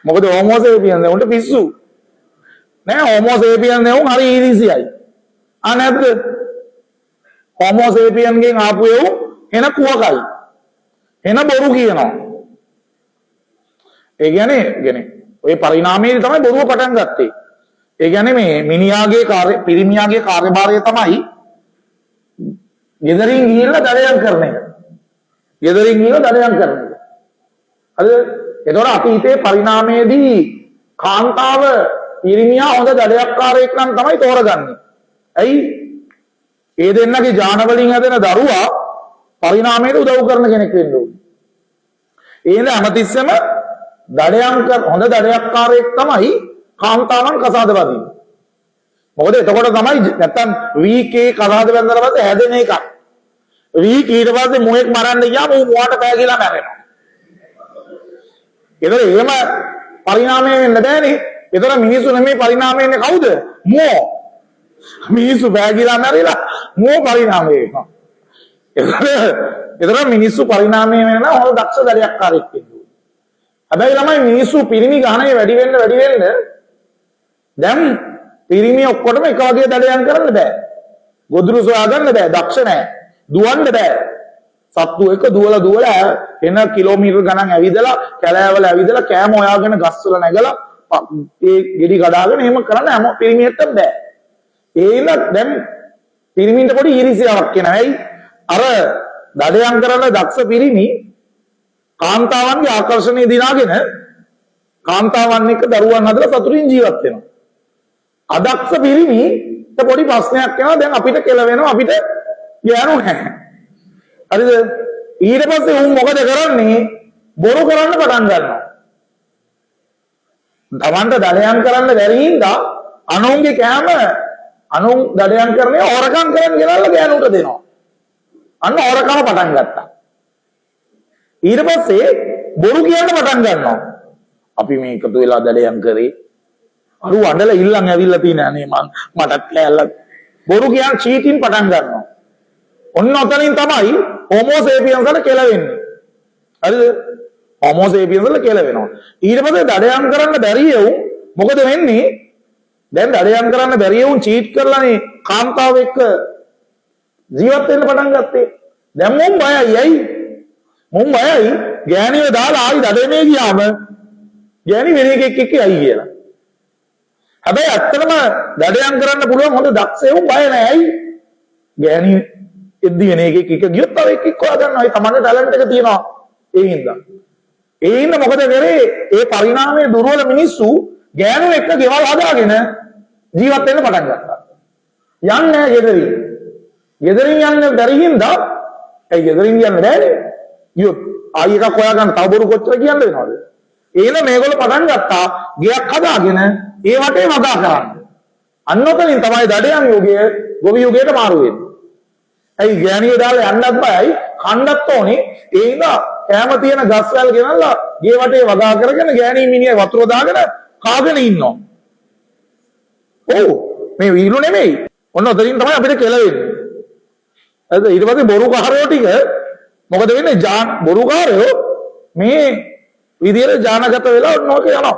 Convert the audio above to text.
මොකද Homo sapiens උන්ට පිස්සු. නෑ හෝමෝ සේපියන්ස් නේ උන් හරි ඊරිසියයි. නැද්ද? හෝමෝ සේපියන්ගෙන් ආපු ඒව එන කුවකයි. එන බොරු කියනවා. ඒ කියන්නේ ඔය පරිණාමයේදී තමයි බොරුව පටන් ගත්තේ. ඒ කියන්නේ මේ මිනිහාගේ පිරිමියාගේ කාර්යභාරය තමයි ගෙදරින් ගිහිල්ලා දඩයම් කරන එක. ගෙදරින් ගිහිල්ලා දඩයම් කරන එක. හරිද? ඒතකොට අතීතයේ පරිණාමයේදී කාන්තාව පිරිමියා හොඳ දඩයක්කාරයෙක් නම් තමයි තෝරගන්නේ. ඇයි? ඒ දෙන්නගේ ජාන වලින් හැදෙන දරුවා පරිණාමයට උදව් කරන කෙනෙක් වෙන්න ඕනේ. ඒන හැමතිස්සෙම හොඳ දඩයක්කාරයෙක් තමයි කාන්තාවන් කසාද බඳින්නේ. මොකද එතකොට තමයි නැත්තම් වීකේ කසාද බැඳලා පස්සේ හැදෙන එක. වීක් ඊට පස්සේ මොෙක් මරන්න ගියාම ඌ මොහාට පෑගිලා මැරෙනවා. ඒතර එහෙම පරිණාමය වෙන්න බෑනේ. ඒතර මිනිස්සු නෙමෙයි පරිණාමය වෙන්නේ කවුද? මෝ. මිනිස්සු පෑගිලා මැරිලා මෝ පරිණාමය වෙනවා. ඒතර මිනිස්සු පරිණාමය වෙන හොඳ දක්ෂ දඩයක්කාරයෙක් වෙන්න ඕනේ. හැබැයි ළමයි මිනිස්සු පිරිමි ගහනේ වැඩි වෙන්න දැන් පිරිමි ඔක්කොටම එක වගේ දඩයම් කරන්න බෑ. ගොදුරු සොයා ගන්න බෑ. දක්ෂ නැහැ. දුවන්න බෑ. සත්තු එක දුවලා එන කිලෝමීටර් ගණන් ඇවිදලා කැලෑවල ඇවිදලා කෑම හොයාගෙන ගස්වල නැගලා ඒ ගෙඩි කඩාගෙන එහෙම කරන්න හැම පිරිමියෙක්ටම බෑ. ඒන දැන් පිරිමින්ට පොඩි ඊර්ෂ්‍යාවක් එනවා. ඇයි? අර දඩයම් කරන දක්ෂ පිරිමි කාන්තාවන්ගේ ආකර්ෂණය දිනාගෙන කාන්තාවන් එක්ක දරුවන් හදලා සතුටින් ජීවත් වෙනවා. අදක්ෂ පිරිමිට පොඩි ප්‍රශ්නයක් එනවා. දැන් අපිට කෙලවෙනවා. අපිට ගෑනු නැහැ. හරිද? ඊට පස්සේ උන් මොකද කරන්නේ? බොරු කරන්න පටන් ගන්නවා. දවන්ට දඩයම් කරන්න බැරි හින්දා අනුන්ගේ කෑම අනුන් දඩයම් කරන්නේ හොරකම් කරන්න ගෙනල්ලා ගෑනුන්ට දෙනවා. අන්න හොරකම පටන් ගත්තා. ඊට පස්සේ බොරු කියන්න පටන් ගන්නවා. අපි මේ එකතු වෙලා දඩයම් කරේ. අරු අඬලා ඉල්ලන් ඇවිල්ලා තියෙන අනේ මටත් කෑල්ල බොරු කියන චීටින් පටන් ගන්නවා. ඔන්න ඔතනින් තමයි හෝමෝ සේපියන්ස් වල කෙලවෙන්නේ. හරිද? හෝමෝ සේපියන්ස් වල කෙලවෙනවා. ඊට පස්සේ දඩයම් කරන්න බැරි යවුන් මොකද වෙන්නේ? දැන් දඩයම් කරන්න බැරි යවුන් චීට් කරලානේ කාන්තාව එක්ක ජීවත් වෙන්න පටන් ගත්තේ. දැන් මොන් බයයි ඇයි? මොන් බයයි ගෑණිව දාලා ආයි දඩේමේ ගියාම ගෑණි වෙන එකෙක් එක්ක යයි කියලා. හැබැයි ඇත්තටම දඩයම් කරන්න පුළුවන් හොඳ දක්ෂයෝ බය නැහැ. ඇයි? ගෑණි එද්දි වෙන එකෙක් එක ගියොත් තව එකෙක් හොයා ගන්නවා. ඒ තමන්ගේ ටැලන්ට් එක තියෙනවා. ඒ හින්දා. ඒ හින්දා මොකද කරේ? ඒ පරිණාමයේ දුර්වල මිනිස්සු ගෑනු එක්ක ගෙවල් හදාගෙන ජීවත් වෙන්න පටන් ගත්තා. යන්නේ නැහැ ගෙදරින්. ගෙදරින් යන්න බැරි හින්දා ඒ ගෙදරින් යන්න බෑනේ. ගියොත් ආයි එකක් හොයා ගන්න තව බොරු කොච්චර කියන්න වෙනවද? එහෙනම් මේගොල්ලෝ පටන් ගත්තා ගෙයක් හදාගෙන ඒ වටේ වගා කරන්න. අන්නතනින් තමයි දඩයම් යුගය ගොවි යුගයට මාරු වෙන්නේ. ඇයි ගෑණිය දාලා යන්නත් බයයි කණ්ඩත් ඕනේ. ඒ හින්දා කැම තියෙන ගස් වැල් ගෙනල්ලා ගේ වටේ වගා කරගෙන ගෑණි මිනිහ වතුර දාගෙන කාගෙන ඉන්නවා. ඔව් මේ වීරු නෙමෙයි. ඔන්න ඔතනින් තමයි අපිට කෙලවෙන්නේ. හරිද? ඊට පස්සේ බොරුකාරයෝ ටික මොකද වෙන්නේ? බොරුකාරයෝ මේ විදියට ජානගත වෙලා ඔන්න ඔක යනවා.